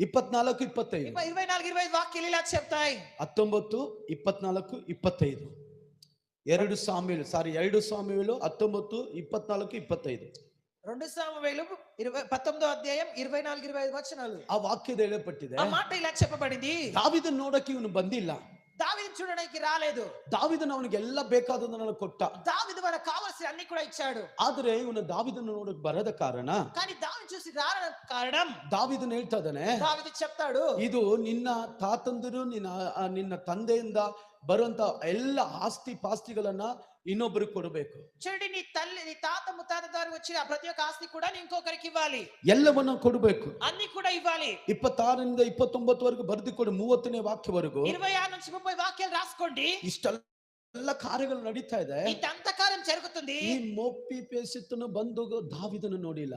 24, 25. 24, 25 వాక్యాలు ఇలా చెప్తాయి. 19, 24, 25. 2 సామ్యులు 19, 24, 25. 2 సామువేలు 19వ అధ్యాయం 24, 25 వచనాలు. ಆ ವಾಕ್ಯದ ಹೇಳಲ್ಪಟ್ಟಿದೆ. ఆ మాట ఇలా చెప్పబడింది. ದಾವೀದನ ನೋಡಕ್ಕೆ ಇವನು ಬಂದಿಲ್ಲ. దావీదును చూడడానికి రాలేదు. ದಾವೀದನ ಅವನಿಗೆ ಎಲ್ಲ ಬೇಕಾದದನ್ನು ಕೊಟ್ಟ. దావీదు మనకు కావాల్సిన అన్ని కూడా ఇచ్చాడు. ಆದ್ರೆ ಇವನು ದಾವೀದನ ನೋಡಕ್ಕೆ ಬರದ ಕಾರಣ, కానీ దావీదు చూసి రాని కారణం, ದಾವೀದನ ಹೇಳ್ತಾ ಇದ್ದಾನೆ, దావీదు చెప్తాడు, ಇದು ನಿನ್ನ ತಾತಂದಿರು ನಿನ್ನ ತಂದೆಯಿಂದ ಬರುವಂತ ಎಲ್ಲ ಆಸ್ತಿ ಪಾಸ್ತಿಗಳನ್ನ ಇನ್ನೊಬ್ಬರಿಗೆ ಕೊಡಬೇಕು. చూడండి, నీ తల్లి నీ తాత ముత్తాత ద్వారా వచ్చిన ప్రతి ఒక్క ఆస్తి కూడా ఇంకొకరికి ఇవ్వాలి. ಎಲ್ಲವನ್ನ ಕೊಡಬೇಕು. అన్ని కూడా ఇవ్వాలి. 26ರಿಂದ 29 ವರೆಗೂ ಬರೆದು ಕೊಡು. 30ನೇ ವಾಕ್ಯವರೆಗೂ 26 నుంచి 30 వాక్యాలు రాసుకోండి. ಇಷ್ಟೆಲ್ಲ ಕಾರ್ಯಗಳು ನಡೀತಾ ಇದೆ. ఈ దంతకాలం జరుగుతుంది. ಈ ಮೋಪಿ ಪೇಸಿತ್ತನು ಬಂದು ದಾವೀದನ ನೋಡಿಲ್ಲ.